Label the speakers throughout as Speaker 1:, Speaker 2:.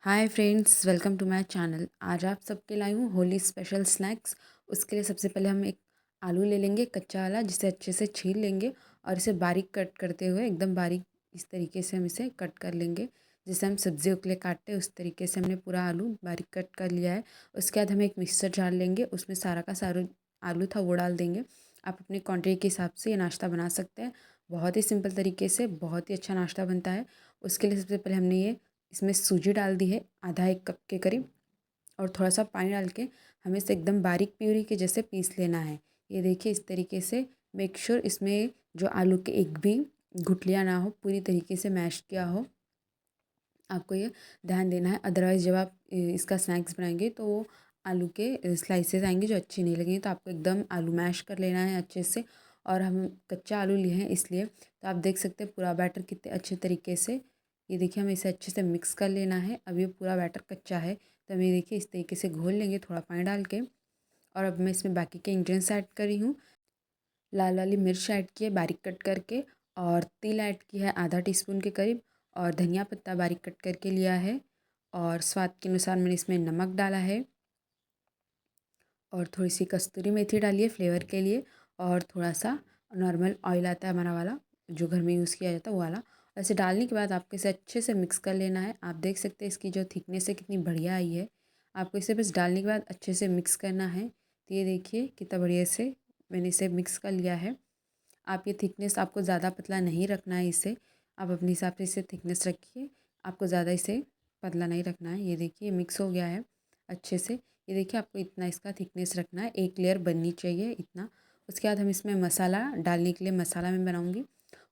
Speaker 1: Hi friends, welcome to my channel. आज आप सबके लाई हूँ होली स्पेशल स्नैक्स। उसके लिए सबसे पहले हम एक आलू ले लेंगे कच्चा वाला, जिसे अच्छे से छील लेंगे और इसे बारीक कट करते हुए एकदम बारीक इस तरीके से हम इसे कट कर लेंगे। जिसे हम सब्जियों के लिए काटते हैं उस तरीके से हमने पूरा आलू बारीक कट कर लिया है। उसके बाद हम एक मिक्सर जार लेंगे, उसमें सारा का सारा आलू था वो डाल देंगे। आप अपनी क्वान्टिटी के हिसाब से ये नाश्ता बना सकते हैं। बहुत ही सिंपल तरीके से बहुत ही अच्छा नाश्ता बनता है। उसके लिए सबसे पहले हमने ये इसमें सूजी डाल दी है आधा एक कप के करीब, और थोड़ा सा पानी डाल के हमें इसे एकदम बारीक प्यूरी के जैसे पीस लेना है। ये देखिए इस तरीके से। मेक श्योर इसमें जो आलू के एक भी गुठलियाँ ना हो, पूरी तरीके से मैश किया हो। आपको ये ध्यान देना है, अदरवाइज़ जब आप इसका स्नैक्स बनाएंगे तो वो आलू के स्लाइसेस आएंगे जो अच्छी नहीं लगेंगी। तो आपको एकदम आलू मैश कर लेना है अच्छे से। और हम कच्चा आलू लिए हैं इसलिए। तो आप देख सकते हैं पूरा बैटर कितने अच्छे तरीके से। ये देखिए हमें इसे अच्छे से मिक्स कर लेना है। अब ये पूरा बैटर कच्चा है तो हम ये देखिए इस तरीके से घोल लेंगे थोड़ा पानी डाल के। और अब मैं इसमें बाकी के इंग्रेडिएंट्स ऐड कर रही हूँ। लाल वाली मिर्च ऐड की है बारीक कट करके, और तिल ऐड की है आधा टीस्पून के करीब, और धनिया पत्ता बारीक कट करके लिया है। और स्वाद के अनुसार मैंने इसमें नमक डाला है, और थोड़ी सी कस्तूरी मेथी डाली है फ्लेवर के लिए, और थोड़ा सा नॉर्मल ऑयल आता है हमारा वाला जो घर में यूज़ किया जाता है वो वाला। ऐसे डालने के बाद आपको इसे अच्छे से मिक्स कर लेना है। आप देख सकते हैं इसकी जो थिकनेस है कितनी बढ़िया आई है। आपको इसे बस डालने के बाद अच्छे से मिक्स करना है। तो ये देखिए कितना बढ़िया से मैंने इसे मिक्स कर लिया है। आप ये थिकनेस आपको ज़्यादा पतला नहीं रखना है इसे। आप अपने हिसाब से इसे थिकनेस रखिए, आपको ज़्यादा इसे पतला नहीं रखना है। ये देखिए मिक्स हो गया है अच्छे से। ये देखिए आपको इतना इसका थिकनेस रखना है, एक लेयर बननी चाहिए इतना। उसके बाद हम इसमें मसाला डालने के लिए मसाला मैं बनाऊँगी।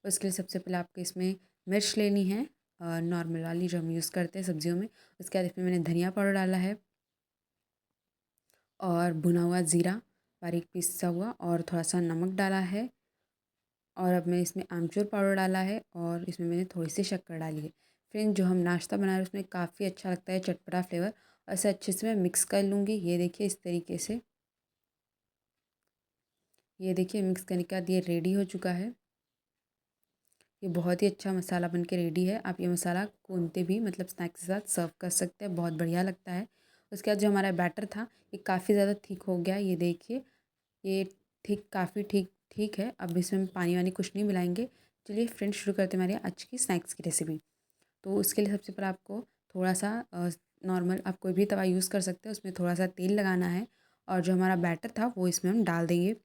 Speaker 1: उसके लिए सबसे पहले आपको इसमें मिर्च लेनी है, नॉर्मल वाली जो हम यूज़ करते हैं सब्जियों में। उसके बाद इसमें मैंने धनिया पाउडर डाला है, और भुना हुआ ज़ीरा बारीक पिसा हुआ, और थोड़ा सा नमक डाला है। और अब मैंने इसमें आमचूर पाउडर डाला है, और इसमें मैंने थोड़ी सी शक्कर डाली है। फ्रेंड जो हम नाश्ता बना रहे हैं उसमें काफ़ी अच्छा लगता है चटपटा फ्लेवर। ऐसे अच्छे से मैं मिक्स कर लूँगी। ये देखिए इस तरीके से। ये देखिए मिक्स करने के बाद ये रेडी हो चुका है। ये बहुत ही अच्छा मसाला बन के रेडी है। आप ये मसाला कौनते भी मतलब स्नैक्स के साथ सर्व कर सकते हैं, बहुत बढ़िया लगता है। उसके बाद जो हमारा बैटर था ये काफ़ी ज़्यादा थिक हो गया। ये देखिए ये ठीक काफ़ी ठीक ठीक है। अब इसमें हम पानी वानी कुछ नहीं मिलाएंगे। चलिए फ्रेंड्स शुरू करते हैं हमारी आज की स्नैक्स की रेसिपी। तो उसके लिए सबसे पहले आपको थोड़ा सा नॉर्मल आप कोई भी तवा यूज़ कर सकते हैं, उसमें थोड़ा सा तेल लगाना है। और जो हमारा बैटर था वो इसमें हम डाल देंगे।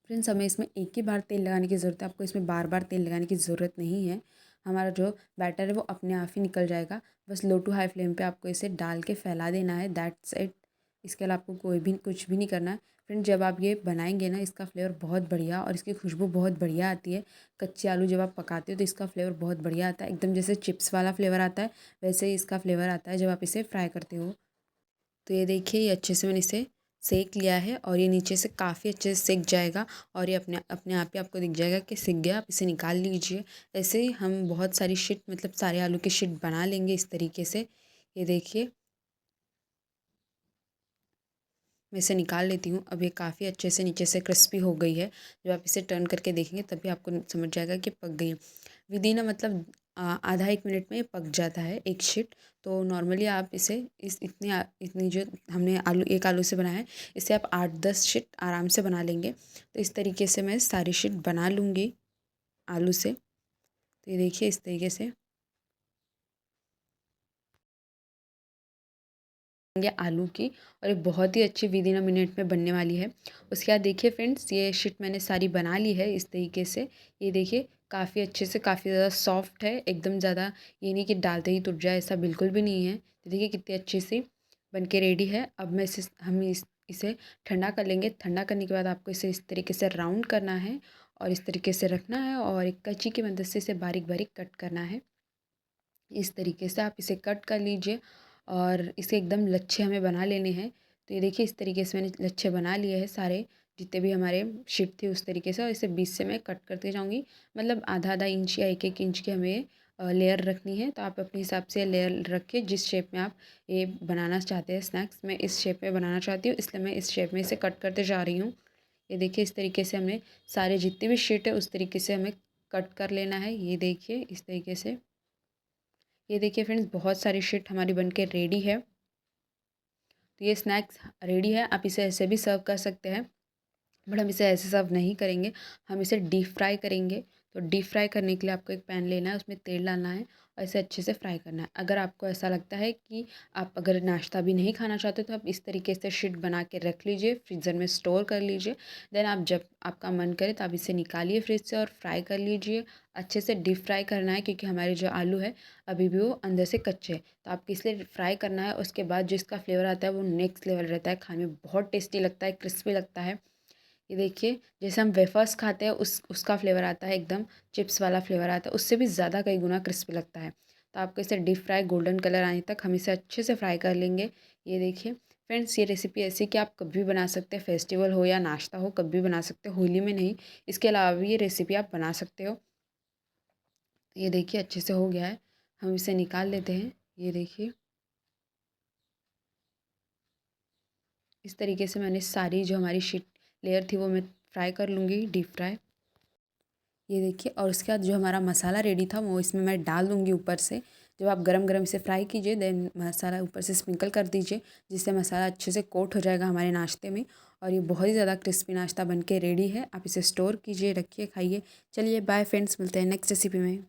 Speaker 1: फ्रेंड्स हमें इसमें एक ही बार तेल लगाने की ज़रूरत है, आपको इसमें बार बार तेल लगाने की ज़रूरत नहीं है। हमारा जो बैटर है वो अपने आप ही निकल जाएगा। बस लो टू हाई फ्लेम पे आपको इसे डाल के फैला देना है, दैट्स इट। इसके अलावा आपको कोई भी कुछ भी नहीं करना है। फ्रेंड जब आप ये बनाएंगे ना इसका फ्लेवर बहुत बढ़िया और इसकी खुशबू बहुत बढ़िया आती है। कच्चे आलू जब आप पकाते हो तो इसका फ्लेवर बहुत बढ़िया आता है, एकदम जैसे चिप्स वाला फ्लेवर आता है वैसे ही इसका फ्लेवर आता है जब आप इसे फ्राई करते हो। तो ये देखिए ये अच्छे से मैंने इसे सेक लिया है, और ये नीचे से काफ़ी अच्छे से सिक जाएगा। और ये अपने अपने आप ही आपको दिख जाएगा कि सिक गया। आप इसे निकाल लीजिए। ऐसे ही हम बहुत सारी शीट मतलब सारे आलू की शीट बना लेंगे इस तरीके से। ये देखिए मैं इसे निकाल लेती हूँ। अब ये काफ़ी अच्छे से नीचे से क्रिस्पी हो गई है। जब आप इसे टर्न करके देखेंगे तभी आपको समझ जाएगा कि पक गई है। विदिन मतलब आधा एक मिनट में ये पक जाता है एक शीट। तो नॉर्मली आप इसे इतनी जो हमने आलू एक आलू से बनाया है इसे आप 8-10 शीट आराम से बना लेंगे। तो इस तरीके से मैं सारी शीट बना लूँगी आलू से। तो ये देखिए इस तरीके से ये आलू की, और ये बहुत ही अच्छी विदिन अ मिनट में बनने वाली है। उसके बाद देखिए फ्रेंड्स ये शीट मैंने सारी बना ली है इस तरीके से। ये देखिए काफ़ी अच्छे से काफ़ी ज़्यादा सॉफ्ट है एकदम, ज़्यादा ये नहीं कि डालते ही टूट जाए, ऐसा बिल्कुल भी नहीं है। तो देखिए कितनी अच्छी सी बन के रेडी है। अब मैं इसे ठंडा कर लेंगे। ठंडा करने के बाद आपको इसे इस तरीके से राउंड करना है, और इस तरीके से रखना है, और एक कैंची की मदद से इसे बारीक बारीक कट करना है। इस तरीके से आप इसे कट कर लीजिए, और इसे एकदम लच्छे हमें बना लेने हैं। तो ये देखिए इस तरीके से मैंने लच्छे बना लिए हैं सारे जितने भी हमारे शीट थे उस तरीके से, और इसे बीच से मैं कट करते जाऊँगी। मतलब आधा आधा इंच या एक एक इंच की हमें लेयर रखनी है। तो आप अपने हिसाब से लेयर रखिए जिस शेप में आप ये बनाना चाहते हैं स्नैक्स। मैं इस शेप में बनाना चाहती हूँ इसलिए मैं इस शेप में इसे कट करते जा रही हूँ। ये देखिए इस तरीके से हमने सारे जितने भी शीट है उस तरीके से हमें कट कर लेना है। ये देखिए इस तरीके से। ये देखिए फ्रेंड्स, बहुत सारी शीट हमारी बनके रेडी है। तो ये स्नैक्स रेडी है, आप इसे ऐसे भी सर्व कर सकते हैं, बट हम इसे ऐसे सर्व नहीं करेंगे, हम इसे डीप फ्राई करेंगे। तो डीप फ्राई करने के लिए आपको एक पैन लेना है, उसमें तेल डालना है और इसे अच्छे से फ्राई करना है। अगर आपको ऐसा लगता है कि आप अगर नाश्ता भी नहीं खाना चाहते तो आप इस तरीके से शीट बना के रख लीजिए, फ्रीज़र में स्टोर कर लीजिए। देन आप जब आपका मन करे तो आप इसे निकालिए फ्रिज से और फ्राई कर लीजिए। अच्छे से डीप फ्राई करना है, क्योंकि हमारे जो आलू है अभी भी वो अंदर से कच्चे हैं। तो आपको इसलिए फ्राई करना है, उसके बाद जो इसका फ्लेवर आता है वो नेक्स्ट लेवल रहता है, खाने में बहुत टेस्टी लगता है, क्रिस्पी लगता है। ये देखिए, जैसे हम वेफर्स खाते हैं उसका फ्लेवर आता है, एकदम चिप्स वाला फ्लेवर आता है, उससे भी ज़्यादा कई गुना क्रिस्पी लगता है। तो आपको इसे डीप फ्राई गोल्डन कलर आने तक हम इसे अच्छे से फ्राई कर लेंगे। ये देखिए फ्रेंड्स, ये रेसिपी ऐसी कि आप कभी भी बना सकते हैं, फेस्टिवल हो या नाश्ता हो, कभी भी बना सकते हो, होली में नहीं। इसके अलावा भी ये रेसिपी आप बना सकते हो। ये देखिए अच्छे से हो गया है, हम इसे निकाल लेते हैं। ये देखिए, इस तरीके से मैंने सारी जो हमारी शीट लेयर थी वो मैं फ्राई कर लूँगी, डीप फ्राई। ये देखिए, और उसके बाद जो हमारा मसाला रेडी था वो इसमें मैं डाल दूँगी ऊपर से। जब आप गरम-गरम इसे फ्राई कीजिए, देन मसाला ऊपर से स्प्रिंकल कर दीजिए, जिससे मसाला अच्छे से कोट हो जाएगा हमारे नाश्ते में। और ये बहुत ही ज़्यादा क्रिस्पी नाश्ता बन के रेडी है। आप इसे स्टोर कीजिए, रखिए, खाइए। चलिए बाय फ्रेंड्स, मिलते हैं नेक्स्ट रेसिपी में।